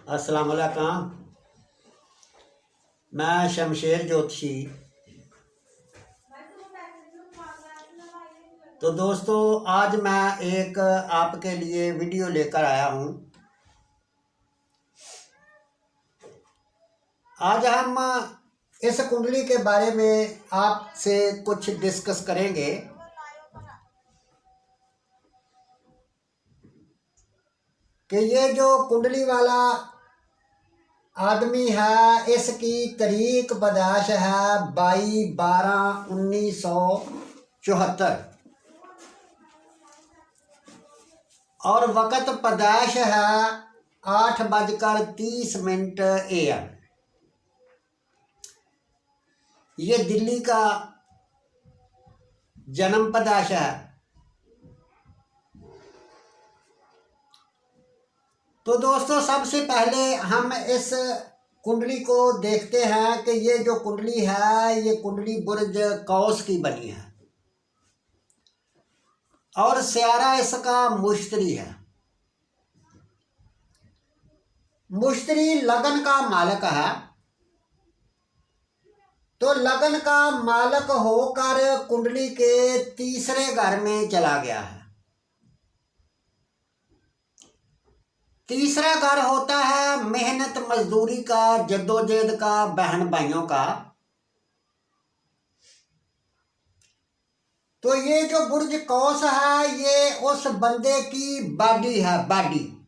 अस्सलाम वालेकुम। मैं शमशेर ज्योतिषी। तो दोस्तों, आज मैं एक आपके लिए वीडियो लेकर आया हूँ। आज हम इस कुंडली के बारे में आपसे कुछ डिस्कस करेंगे कि ये जो कुंडली वाला आदमी है, इसकी तारीख पैदाइश है 22/12/1974 और वक़्त पैदाइश है 8:30 AM। ये दिल्ली का जन्म पैदाइश है। तो दोस्तों, सबसे पहले हम इस कुंडली को देखते हैं कि ये जो कुंडली है, ये कुंडली बुर्ज कौस की बनी है और स्यारा इसका मुश्तरी है। मुश्तरी लगन का मालिक है। तो लगन का मालिक होकर कुंडली के तीसरे घर में चला गया है। तीसरा घर होता है मेहनत मजदूरी का, जद्दोजहद का, बहन भाइयों का। तो ये जो बुर्ज कौस है, ये उस बंदे की बॉडी है, बॉडी,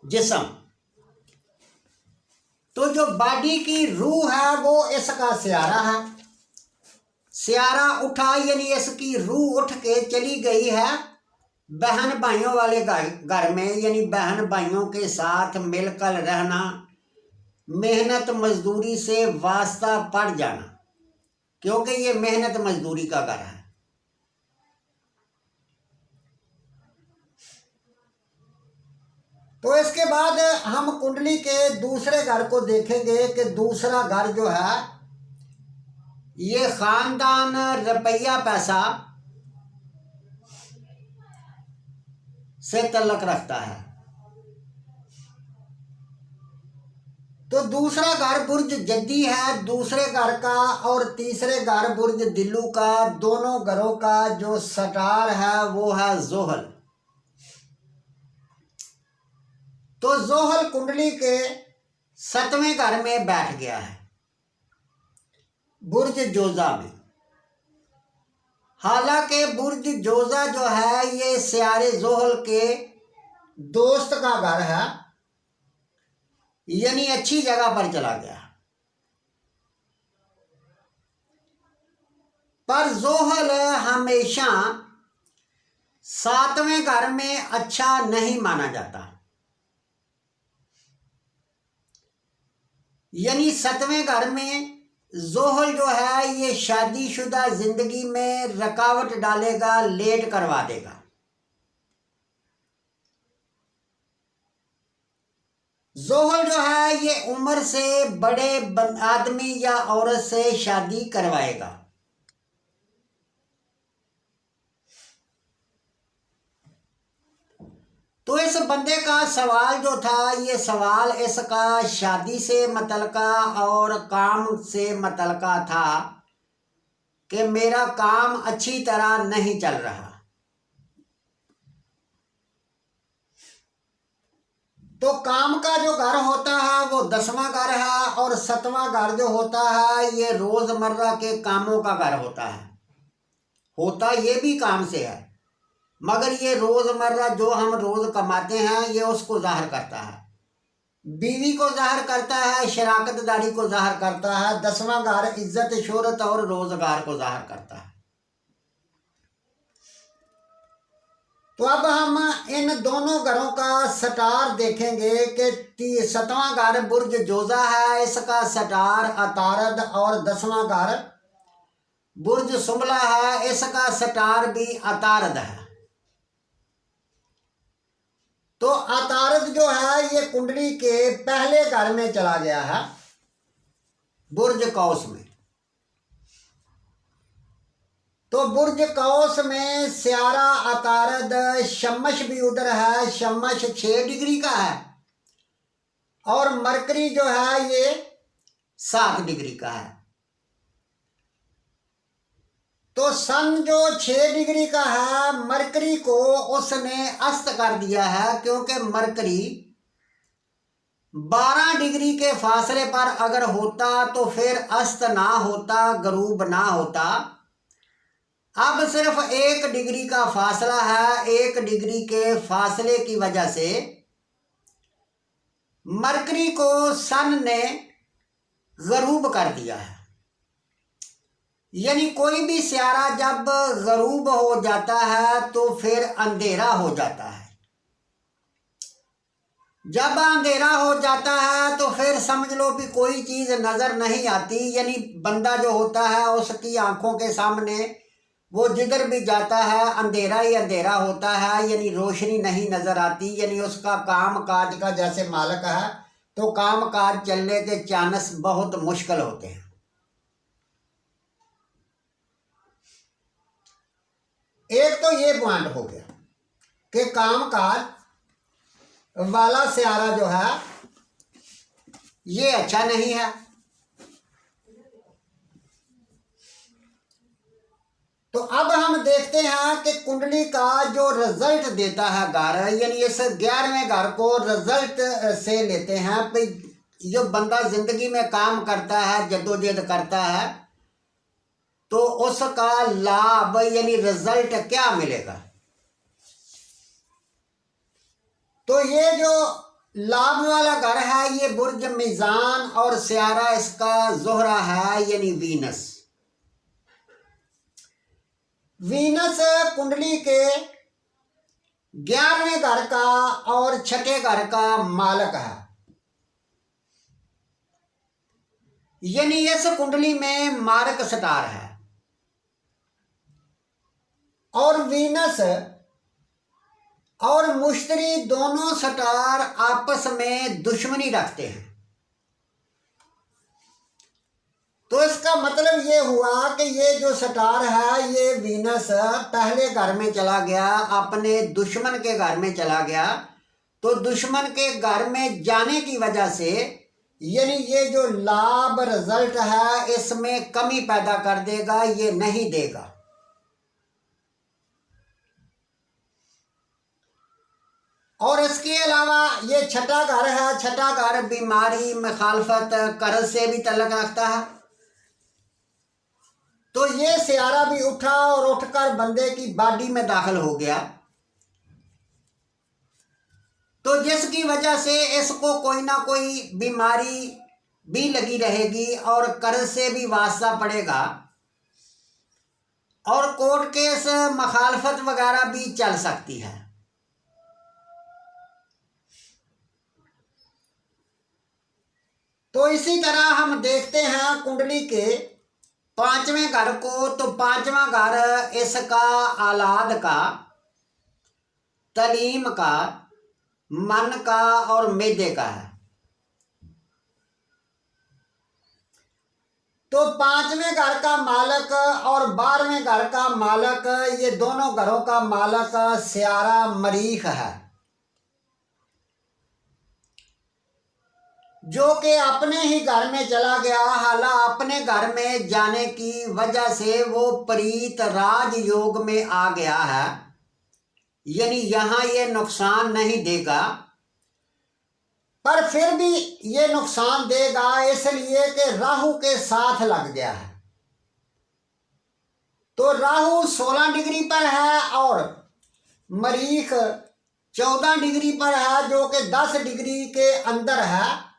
जिस्म। तो जो बॉडी की रूह है वो इसका स्यारा है। स्यारा उठा यानी इसकी रूह उठ के चली गई है बहन भाइयों वाले घर में, यानी बहन भाइयों के साथ मिलकर रहना, मेहनत मजदूरी से वास्ता पड़ जाना, क्योंकि ये मेहनत मजदूरी का घर है। तो इसके बाद हम कुंडली के दूसरे घर को देखेंगे कि दूसरा घर जो है, ये खानदान, रुपया, पैसा से तल्लक रखता है। तो दूसरा घर बुर्ज जद्दी है दूसरे घर का, और तीसरे घर बुर्ज दिल्लू का। दोनों घरों का जो सटार है वो है जोहल। तो जोहल कुंडली के 7वें घर में बैठ गया है, बुर्ज जोजा में। हालांकि बुर्ज जोजा जो है ये स्यारे जोहल के दोस्त का घर है, यानी अच्छी जगह पर चला गया। पर जोहल हमेशा 7वें घर में अच्छा नहीं माना जाता, यानी 7वें घर में जोहल जो है ये शादीशुदा जिंदगी में रुकावट डालेगा, लेट करवा देगा। जोहल जो है ये उम्र से बड़े आदमी या औरत से शादी करवाएगा। तो इस बंदे का सवाल जो था, ये सवाल इसका शादी से मतलका और काम से मतलका था कि मेरा काम अच्छी तरह नहीं चल रहा। तो काम का जो घर होता है वो 10वां घर है, और 7वां घर जो होता है ये रोजमर्रा के कामों का घर होता है। होता ये भी काम से है, मगर ये रोजमर्रा जो हम रोज कमाते हैं ये उसको जाहिर करता है। बीवी को जाहिर करता है, शराकतदारी को जाहिर करता है। 10वां घर इज्जत, शोहरत और रोजगार को जाहिर करता है। तो अब हम इन दोनों घरों का सटार देखेंगे कि 7वां घर बुर्ज जोजा है, इसका सटार अतारद, और 10वां घर बुर्ज सुमला है, इसका सटार भी अतारद है। तो अतारद जो है ये कुंडली के पहले घर में चला गया है, बुर्ज कौस में। तो बुर्ज कौस में स्यारा, अतारद, शमश भी उधर है। शमश 6 डिग्री का है और मरकरी जो है ये 7 डिग्री का है। तो सन जो 6 डिग्री का है, मरकरी को उसने अस्त कर दिया है, क्योंकि मरकरी 12 डिग्री के फासले पर अगर होता तो फिर अस्त ना होता, गरूब ना होता। अब सिर्फ 1 डिग्री का फासला है। 1 डिग्री के फासले की वजह से मरकरी को सन ने गरूब कर दिया है। यानी कोई भी सियारा जब गरूब हो जाता है तो फिर अंधेरा हो जाता है। जब अंधेरा हो जाता है तो फिर समझ लो कि कोई चीज़ नज़र नहीं आती। यानी बंदा जो होता है उसकी आंखों के सामने वो जिधर भी जाता है अंधेरा ही अंधेरा होता है, यानी रोशनी नहीं नज़र आती। यानी उसका काम काज का जैसे मालिक है तो काम काज चलने के चांस बहुत मुश्किल होते हैं। एक तो ये पॉइंट हो गया कि काम काज वाला सियारा जो है ये अच्छा नहीं है। तो अब हम देखते हैं कि कुंडली का जो रिजल्ट देता है घर, यानी इस 11वें घर को रिजल्ट से लेते हैं भाई जो बंदा जिंदगी में काम करता है, जद्दोजहद करता है, तो उसका लाभ यानी रिजल्ट क्या मिलेगा। तो ये जो लाभ वाला घर है ये बुर्ज मीज़ान और सियारा इसका ज़ोहरा है, यानी वीनस। वीनस कुंडली के 11वें घर का और 6ठे घर का मालक है। यानी इस कुंडली में मारक स्टार है और वीनस और मुश्तरी दोनों स्टार आपस में दुश्मनी रखते हैं। तो इसका मतलब ये हुआ कि ये जो स्टार है ये वीनस पहले घर में चला गया, अपने दुश्मन के घर में चला गया। तो दुश्मन के घर में जाने की वजह से यानी ये जो लाभ रिजल्ट है इसमें कमी पैदा कर देगा, ये नहीं देगा। और इसके अलावा ये 6ठा घर है। 6ठा घर बीमारी, मुखालफत, कर्ज से भी तल्लुक़ रखता है। तो ये सियारा भी उठा और उठकर बंदे की बॉडी में दाखिल हो गया, तो जिसकी वजह से इसको कोई ना कोई बीमारी भी लगी रहेगी और कर्ज से भी वास्ता पड़ेगा और कोर्ट केस, मुखालफत वगैरह भी चल सकती है। तो इसी तरह हम देखते हैं कुंडली के 5वें घर को। तो 5वां घर इसका औलाद का, तालीम का, मन का और मैदे का है। तो 5वें घर का मालक और 12वें घर का मालक, ये दोनों घरों का मालक सियारा मरीख है, जो कि अपने ही घर में चला गया। हालांकि अपने घर में जाने की वजह से वो प्रीत राज योग में आ गया है, यानी यहाँ ये नुकसान नहीं देगा, पर फिर भी ये नुकसान देगा इसलिए कि राहु के साथ लग गया है। तो राहु 16 डिग्री पर है और मरीख 14 डिग्री पर है, जो कि 10 डिग्री के अंदर है।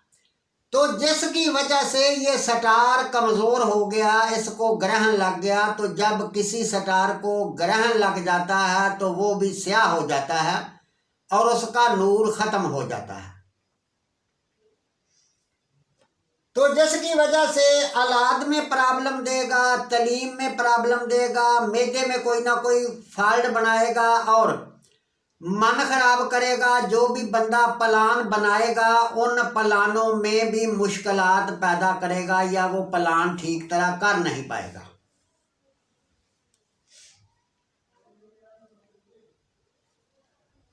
तो जिसकी वजह से ये स्टार कमज़ोर हो गया, इसको ग्रहण लग गया। तो जब किसी स्टार को ग्रहण लग जाता है तो वो भी स्याह हो जाता है और उसका नूर ख़त्म हो जाता है। तो जिसकी वजह से औलाद में प्रॉब्लम देगा, तालीम में प्रॉब्लम देगा, मैदे में कोई ना कोई फॉल्ट बनाएगा और मन खराब करेगा। जो भी बंदा प्लान बनाएगा उन प्लानों में भी मुश्किलात पैदा करेगा या वो प्लान ठीक तरह कर नहीं पाएगा।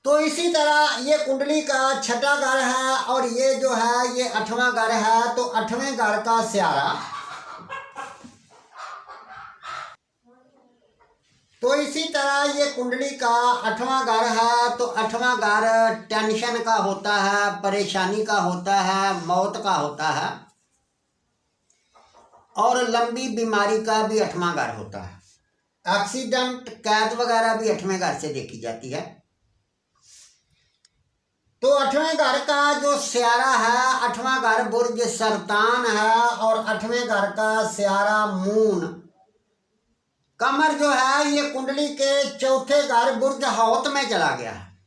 तो इसी तरह ये कुंडली का छठा घर है और ये जो है ये 8वां घर है। तो 8वें घर का स्यारा, तो इसी तरह ये कुंडली का 8वां घर है। तो 8वां घर टेंशन का होता है, परेशानी का होता है, मौत का होता है और लंबी बीमारी का भी 8वां घर होता है। एक्सीडेंट, कैद वगैरह भी 8वें घर से देखी जाती है। तो 8वें घर का जो स्यारा है, 8वां घर बुर्ज सरतान है और 8वें घर का स्यारा मून कमर जो है ये कुंडली के चौथे घर बुर्ज हौत में चला गया है।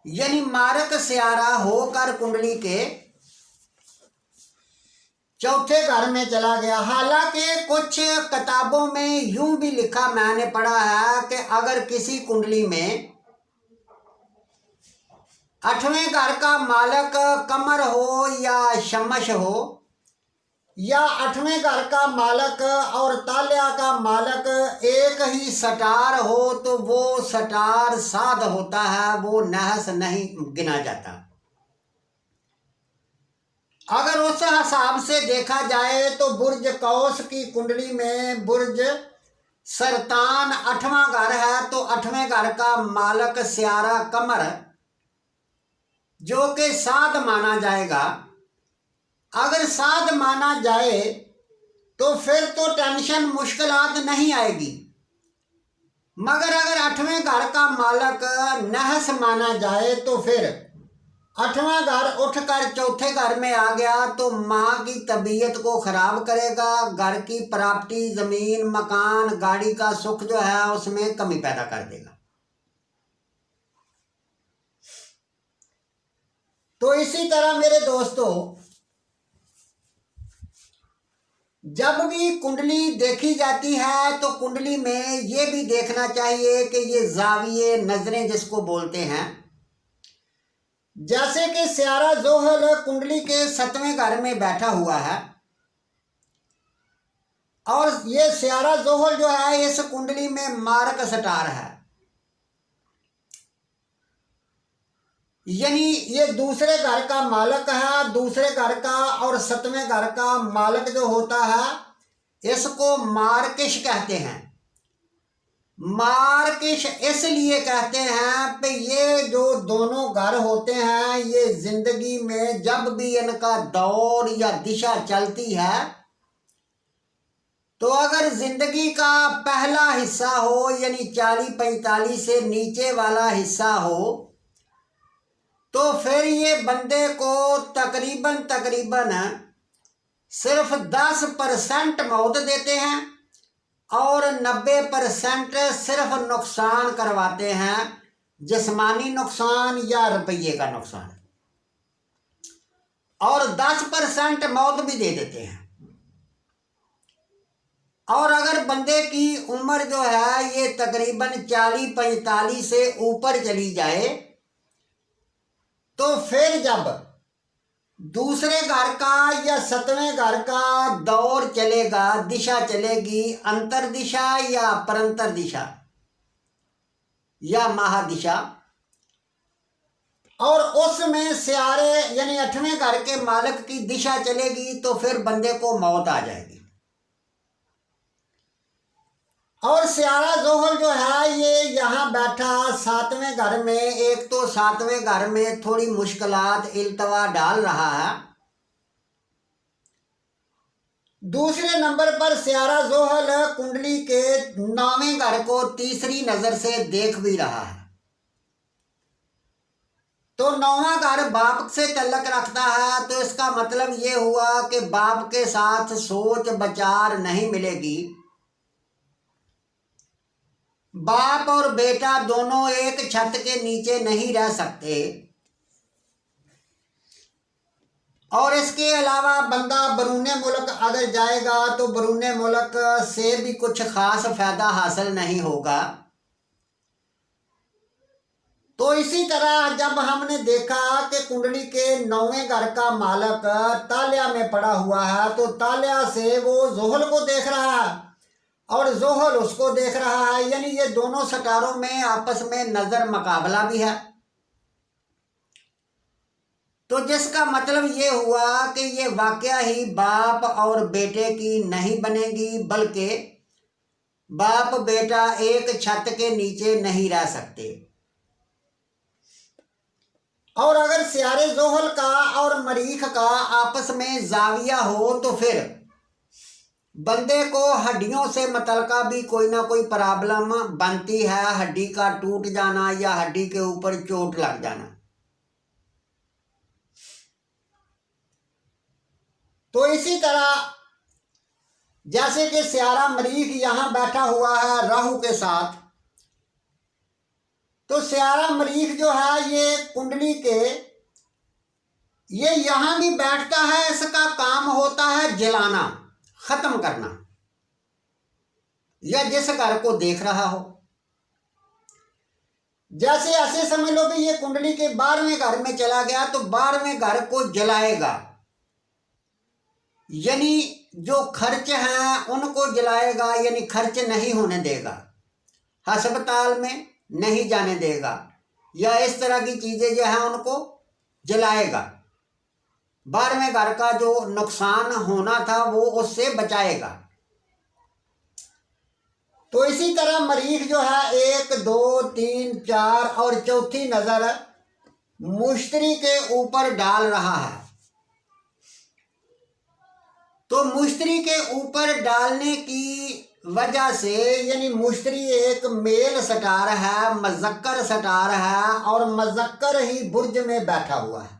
यानी मारक स्यारा होकर कुंडली के चौथे घर में चला गया। हालांकि कुछ किताबों में यूं भी लिखा मैंने पढ़ा है कि अगर किसी कुंडली में 8वें घर का मालक कमर हो या शमश हो या 8वें घर का मालक और ताल्या का मालक एक ही सटार हो तो वो सटार साध होता है, वो नहस नहीं गिना जाता। अगर उस हिसाब से देखा जाए तो बुर्ज कौस की कुंडली में बुर्ज सरतान 8वां घर है। तो 8वें घर का मालक स्यारा कमर जो कि साध माना जाएगा। अगर साध माना जाए तो फिर तो टेंशन मुश्किलात नहीं आएगी, मगर अगर 8वें घर का मालक नहस माना जाए तो फिर 8वां घर उठकर चौथे घर में आ गया तो माँ की तबीयत को खराब करेगा, घर की प्रॉपर्टी, जमीन, मकान, गाड़ी का सुख जो है उसमें कमी पैदा कर देगा। तो इसी तरह मेरे दोस्तों, जब भी कुंडली देखी जाती है तो कुंडली में ये भी देखना चाहिए कि ये जाविये, नजरें जिसको बोलते हैं, जैसे कि स्यारा जोहल कुंडली के 7वें घर में बैठा हुआ है और ये स्यारा जोहल जो है इस कुंडली में मारक सटार है। यानी ये दूसरे घर का मालक है। दूसरे घर का और 7वें घर का मालक जो होता है इसको मार्किश कहते हैं। मार्किश इसलिए कहते हैं कि ये जो दोनों घर होते हैं ये जिंदगी में जब भी इनका दौर या दिशा चलती है तो अगर जिंदगी का पहला हिस्सा हो यानी 40-45 से नीचे वाला हिस्सा हो तो फिर ये बंदे को तकरीबन सिर्फ 10% मौत देते हैं और 90% सिर्फ नुकसान करवाते हैं, जिस्मानी नुकसान या रुपये का नुकसान, और 10% मौत भी दे देते हैं। और अगर बंदे की उम्र जो है ये तकरीबन 40-45 से ऊपर चली जाए तो फिर जब दूसरे घर का या 7वें घर का दौर चलेगा, दिशा चलेगी, अंतर दिशा या परंतर दिशा या महादिशा, और उसमें स्यारे यानी 8वें घर के मालक की दिशा चलेगी तो फिर बंदे को मौत आ जाएगी। और स्यारा जोहल जो है ये यहाँ बैठा 7वें घर में, एक तो 7वें घर में थोड़ी मुश्किलात इल्तवा डाल रहा है, दूसरे नंबर पर स्यारा जोहल कुंडली के 9वें घर को तीसरी नजर से देख भी रहा है। तो 9वां घर बाप से तल्लक रखता है तो इसका मतलब ये हुआ कि बाप के साथ सोच विचार नहीं मिलेगी। बाप और बेटा दोनों एक छत के नीचे नहीं रह सकते। और इसके अलावा बंदा बरूने मुल्क अगर जाएगा तो बरूने मुल्क से भी कुछ खास फायदा हासिल नहीं होगा। तो इसी तरह जब हमने देखा कि कुंडली के 9वें घर का मालक ताल्या में पड़ा हुआ है तो ताल्या से वो जोहल को देख रहा है और जोहल उसको देख रहा है, यानी ये दोनों सितारों में आपस में नजर मुकाबला भी है। तो जिसका मतलब ये हुआ कि ये वाकया ही बाप और बेटे की नहीं बनेगी, बल्कि बाप बेटा एक छत के नीचे नहीं रह सकते। और अगर सियारे जोहल का और मरीख का आपस में जाविया हो तो फिर बंदे को हड्डियों से मतलका भी कोई ना कोई प्रॉब्लम बनती है, हड्डी का टूट जाना या हड्डी के ऊपर चोट लग जाना। तो इसी तरह जैसे कि सियारा मरीख यहां बैठा हुआ है राहु के साथ, तो सियारा मरीख जो है ये कुंडली के ये यहां भी बैठता है, इसका काम होता है जलाना, खत्म करना, या जिस घर को देख रहा हो। जैसे ऐसे समझ लो कि ये कुंडली के 12वें घर में चला गया तो 12वें घर को जलाएगा, यानी जो खर्च हैं उनको जलाएगा, यानी खर्च नहीं होने देगा, अस्पताल में नहीं जाने देगा, या इस तरह की चीजें जो हैं उनको जलाएगा। 12वें घर का जो नुकसान होना था वो उससे बचाएगा। तो इसी तरह मरीख जो है 1 2 3 4 और चौथी नजर मुश्तरी के ऊपर डाल रहा है। तो मुश्तरी के ऊपर डालने की वजह से, यानी मुश्तरी एक मेल सटार है, मजक्कर सटार है, और मजक्कर ही बुर्ज में बैठा हुआ है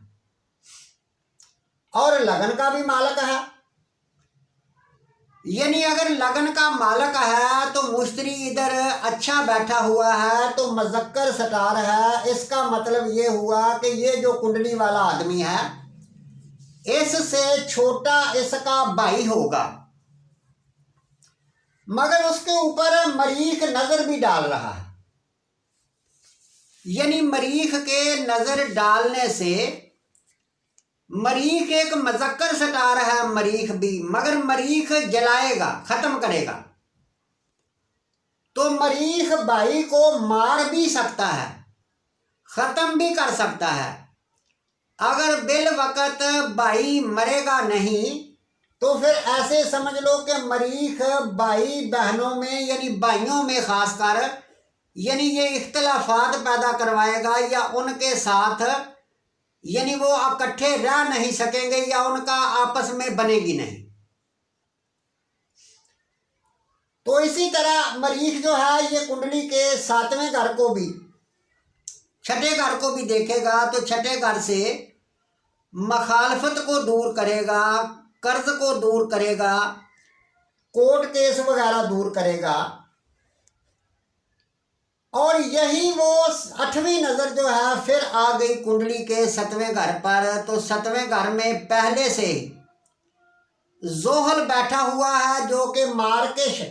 और लगन का भी मालिक है। यानी अगर लगन का मालिक है तो मुश्तरी इधर अच्छा बैठा हुआ है तो मजक्कर सटार है। इसका मतलब ये हुआ कि ये जो कुंडली वाला आदमी है इससे छोटा इसका भाई होगा, मगर उसके ऊपर मरीख नजर भी डाल रहा है। यानी मरीख के नजर डालने से, मरीख एक मजक्कर सटार है मरीख भी, मगर मरीख जलाएगा, खत्म करेगा। तो मरीख भाई को मार भी सकता है, खत्म भी कर सकता है। अगर बिल वक्त भाई मरेगा नहीं तो फिर ऐसे समझ लो कि मरीख भाई बहनों में, यानी भाइयों में खासकर, यानी ये इख्तलाफात पैदा करवाएगा, या उनके साथ यानी वो इकट्ठे रह नहीं सकेंगे, या उनका आपस में बनेगी नहीं। तो इसी तरह मरीख जो है ये कुंडली के 7वें घर को भी, 6ठे घर को भी देखेगा तो 6ठे घर से मखालफत को दूर करेगा, कर्ज को दूर करेगा, कोर्ट केस वगैरह दूर करेगा। और यही वो 8वीं नजर जो है फिर आ गई कुंडली के 7वें घर पर। तो 7वें घर में पहले से जोहल बैठा हुआ है जो कि मार्केश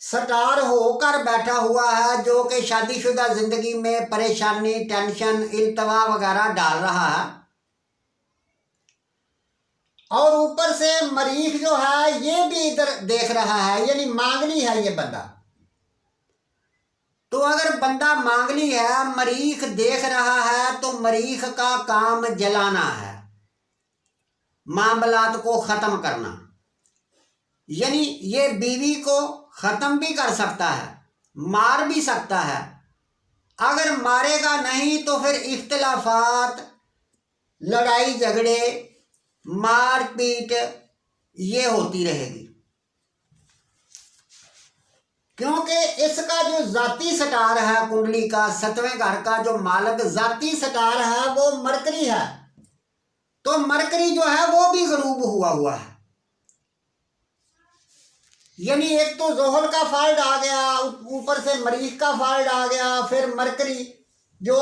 सटार होकर बैठा हुआ है, जो कि शादीशुदा जिंदगी में परेशानी, टेंशन, इल्तवा वगैरह डाल रहा है। और ऊपर से मरीख जो है ये भी इधर देख रहा है, यानी मांगली है ये बंदा। तो अगर बंदा मांगली है, मरीख देख रहा है, तो मरीख का काम जलाना है, मामलात को खत्म करना। यानी ये बीवी को खत्म भी कर सकता है, मार भी सकता है। अगर मारेगा नहीं तो फिर इख्तलाफात, लड़ाई झगड़े, मारपीट ये होती रहेगी, क्योंकि इसका जो जाती सटार है कुंडली का 7वें घर का जो मालिक जाती सटार है वो मरकरी है। तो मरकरी जो है वो भी गरूब हुआ है, यानी एक तो जोहल का फाल्ट आ गया, ऊपर से मरीख का फाल्ट आ गया, फिर मरकरी जो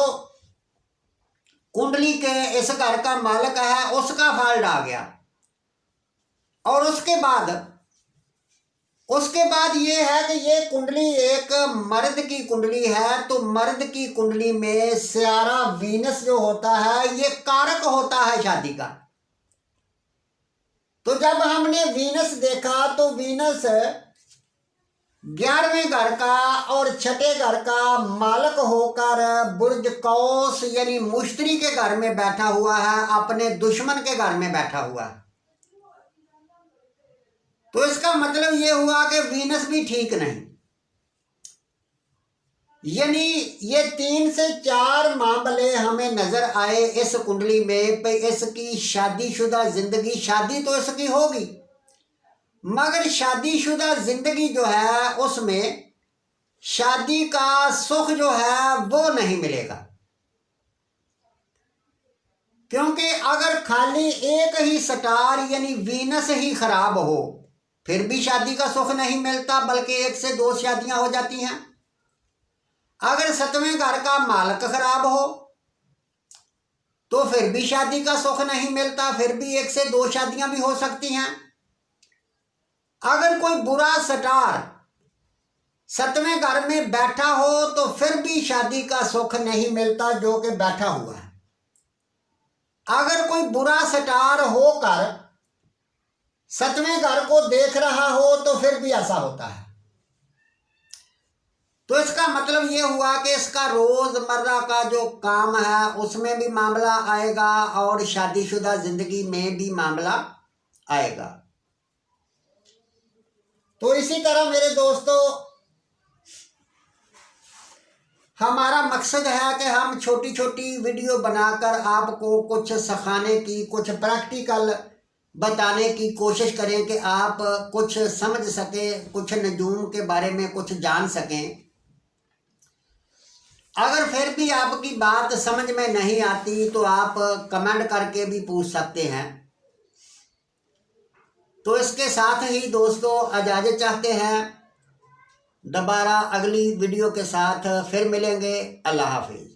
कुंडली के इस घर का मालिक है उसका फाल्ट आ गया। और उसके बाद ये है कि ये कुंडली एक मर्द की कुंडली है। तो मर्द की कुंडली में सियारा वीनस जो होता है ये कारक होता है शादी का। तो जब हमने वीनस देखा तो वीनस 11वें घर का और छठे घर का मालक होकर बुर्ज कौस यानी मुश्तरी के घर में बैठा हुआ है, अपने दुश्मन के घर में बैठा हुआ है। तो इसका मतलब ये हुआ कि वीनस भी ठीक नहीं, यानी ये 3 से 4 मामले हमें नजर आए इस कुंडली में पे इसकी शादीशुदा जिंदगी, शादी तो इसकी होगी मगर शादीशुदा जिंदगी जो है उसमें शादी का सुख जो है वो नहीं मिलेगा। क्योंकि अगर खाली एक ही स्टार यानी वीनस ही खराब हो फिर भी शादी का सुख नहीं मिलता, बल्कि 1 से 2 शादियां हो जाती हैं। अगर 7वें घर का मालक खराब हो तो फिर भी शादी का सुख नहीं मिलता, फिर भी 1 से 2 शादियां भी हो सकती हैं। अगर कोई बुरा स्टार 7वें घर में बैठा हो तो फिर भी शादी का सुख नहीं मिलता जो कि बैठा हुआ है। अगर कोई बुरा स्टार होकर 7वें घर को देख रहा हो तो फिर भी ऐसा होता है। तो इसका मतलब ये हुआ कि इसका रोजमर्रा का जो काम है उसमें भी मामला आएगा और शादीशुदा जिंदगी में भी मामला आएगा। तो इसी तरह मेरे दोस्तों हमारा मकसद है कि हम छोटी छोटी वीडियो बनाकर आपको कुछ सिखाने की, कुछ प्रैक्टिकल बताने की कोशिश करें कि आप कुछ समझ सकें, कुछ नजूम के बारे में कुछ जान सकें। अगर फिर भी आपकी बात समझ में नहीं आती तो आप कमेंट करके भी पूछ सकते हैं। तो इसके साथ ही दोस्तों इजाज़त चाहते हैं, दोबारा अगली वीडियो के साथ फिर मिलेंगे। अल्लाह हाफिज़।